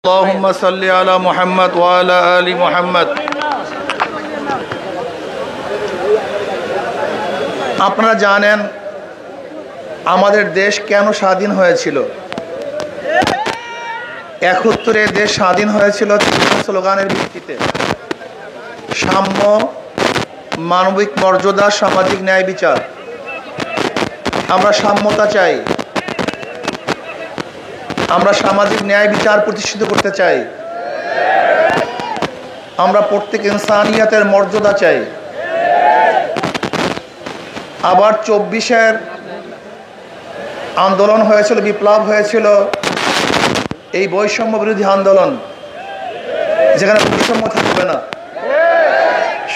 اللهم صل على محمد وعلى آل محمد। আপনারা জানেন আমাদের দেশ কেন স্বাধীন হয়েছিল। 71-এ দেশ স্বাধীন হয়েছিল স্লোগানের ভিত্তিতে: সাম্য, মানবিক মর্যাদা, সামাজিক ন্যায় বিচার। আমরা সাম্যতা চাই, আমরা সামাজিক ন্যায় বিচার প্রতিষ্ঠিত করতে চাই, আমরা প্রত্যেক ইনসানিয়াতের মর্যাদা চাই। আবার 24-এর আন্দোলন হয়েছিল, বিপ্লব হয়েছিল, এই বৈষম্য বিরোধী আন্দোলন, যেখানে বৈষম্য থাকবে না,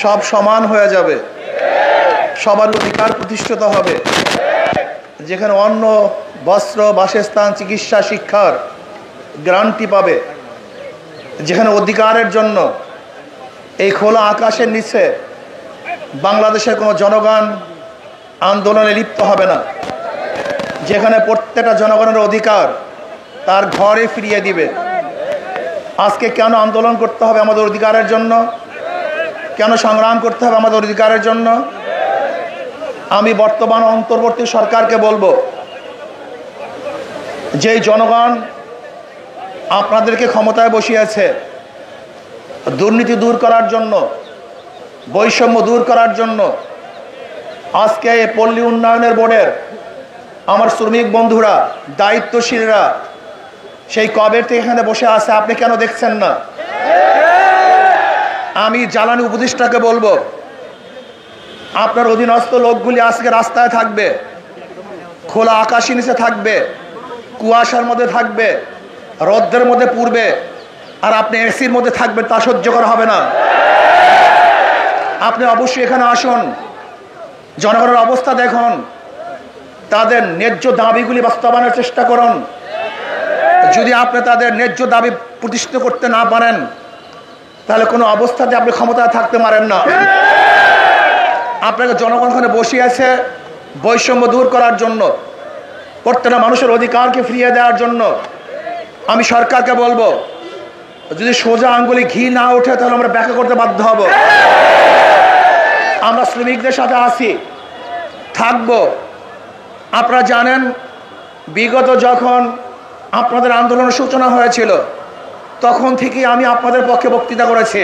সব সমান হয়ে যাবে, সবার অধিকার প্রতিষ্ঠিত হবে, যেখানে অন্ন, বস্ত্র, বাসস্থান, চিকিৎসা, শিক্ষার গ্যারান্টি পাবে, যেখানে অধিকারের জন্য এই খোলা আকাশের নিচে বাংলাদেশের কোনো জনগণ আন্দোলনে লিপ্ত হবে না, যেখানে প্রত্যেকটা জনগণের অধিকার তার ঘরে ফিরিয়ে দিবে। আজকে কেন আন্দোলন করতে হবে আমাদের অধিকারের জন্য? কেন সংগ্রাম করতে হবে আমাদের অধিকারের জন্য? আমি বর্তমান অন্তর্বর্তী সরকারকে বলবো, যেই জনগণ আপনাদেরকে ক্ষমতায় বসিয়েছে দুর্নীতি দূর করার জন্য, বৈষম্য দূর করার জন্য, আজকে এই পল্লী উন্নয়নের বোর্ডের আমার শ্রমিক বন্ধুরা, দায়িত্বশীলরা সেই কবে থেকে এখানে বসে আছে, আপনি কেন দেখছেন না? আমি জ্বালানি উপদেষ্টাকে বলবো, আপনার অধীনস্থ লোকগুলি আজকে রাস্তায় থাকবে, খোলা আকাশের নিচে থাকবে, কুয়াশার মধ্যে থাকবে, রোদ্রের মধ্যে পুড়বে, আর আপনি এসির মধ্যে থাকবেন, তা সহ্য করা হবে না। আপনি অবশ্যই এখানে আসুন, জনগণের অবস্থা দেখুন, তাদের ন্যায্য দাবিগুলি বাস্তবায়নের চেষ্টা করুন। যদি আপনি তাদের ন্যায্য দাবি প্রতিষ্ঠিত করতে না পারেন, তাহলে কোনো অবস্থাতে আপনি ক্ষমতায় থাকতে পারেন না। আপনাকে জনগণ ওখানে বসে আছে বৈষম্য দূর করার জন্য, প্রত্যেকটা মানুষের অধিকারকে ফিরিয়ে দেওয়ার জন্য। আমি সরকারকে বলবো, যদি সোজা আঙ্গুলি ঘি না ওঠে তাহলে আমরা ব্যাখ্যা করতে বাধ্য হব। আমরা শ্রমিকদের সাথে আছি, থাকবো। আপনারা জানেন বিগত যখন আপনাদের আন্দোলনের সূচনা হয়েছিল, তখন থেকে আমি আপনাদের পক্ষে বক্তৃতা করেছি,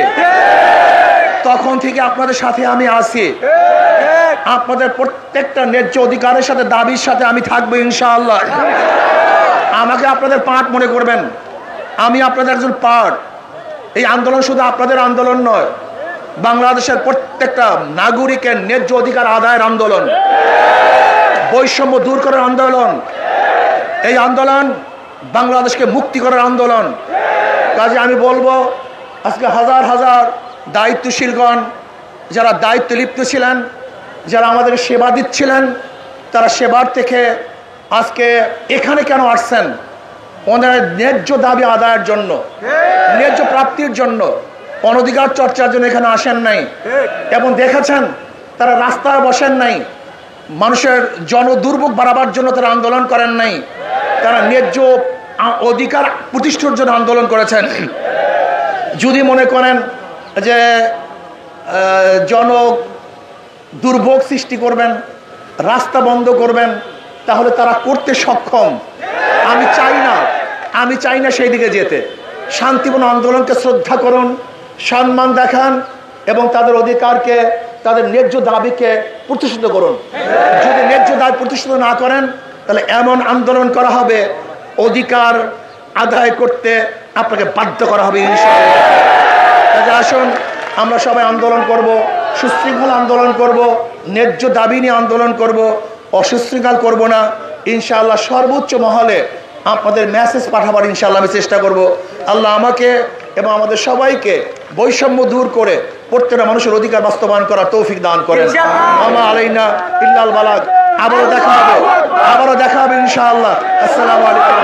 তখন থেকে আপনাদের সাথে আমি আছি। আপনাদের প্রত্যেকটা ন্যায্য অধিকারের সাথে, দাবির সাথে আমি থাকবো ইনশাআল্লাহ। আমাকে আপনাদের পার্ট মনে করবেন, আমি আপনাদের একজন পার্ট। এই আন্দোলন শুধু আপনাদের আন্দোলন নয়, বাংলাদেশের প্রত্যেকটা নাগরিকের ন্যায্য অধিকার আদায়ের আন্দোলন, বৈষম্য দূর করার আন্দোলন। এই আন্দোলন বাংলাদেশকে মুক্তি করার আন্দোলন। কাজে আমি বলবো, আজকে হাজার হাজার দায়িত্বশীলগণ যারা দায়িত্ব লিপ্ত ছিলেন, যারা আমাদের সেবা দিচ্ছিলেন, তারা সেবার থেকে আজকে এখানে কেন আসছেন? ওনারা ন্যায্য দাবি আদায়ের জন্য, ন্যায্য প্রাপ্তির জন্য, অনধিকার চর্চার জন্য এখানে আসেন নাই। এবং দেখেছেন তারা রাস্তায় বসেন নাই, মানুষের জনদুর্ভোগ বাড়াবার জন্য তারা আন্দোলন করেন নাই, তারা ন্যায্য অধিকার প্রতিষ্ঠার জন্য আন্দোলন করেছেন। যদি মনে করেন যে জন দুর্ভোগ সৃষ্টি করবেন, রাস্তা বন্ধ করবেন, তাহলে তারা করতে সক্ষম। আমি চাই না সেই দিকে যেতে। শান্তিপূর্ণ আন্দোলনকে শ্রদ্ধা করুন, সম্মান দেখান এবং তাদের অধিকারকে, তাদের ন্যায্য দাবিকে প্রতিষ্ঠিত করুন। যদি ন্যায্য দাবি প্রতিষ্ঠিত না করেন, তাহলে এমন আন্দোলন করা হবে, অধিকার আদায় করতে আপনাকে বাধ্য করা হবে ইনশাআল্লাহ। আসুন আমরা সবাই আন্দোলন করব, সুশৃঙ্খল আন্দোলন করব, ন্যায্য দাবি নিয়ে আন্দোলন করব, অসুশৃঙ্খল করব না ইনশাআল্লাহ। সর্বোচ্চ মহলে আপনাদের মেসেজ পাঠাবার ইনশাআল্লাহ আমি চেষ্টা করব। আল্লাহ আমাকে এবং আমাদের সবাইকে বৈষম্য দূর করে প্রত্যেকটা মানুষের অধিকার বাস্তবায়ন করার তৌফিক দান করেন। আমা আলাইনা ইল্লাল বালাগ। আবারও দেখা হবে ইনশাআল্লাহ। আসসালামু আলাইকুম।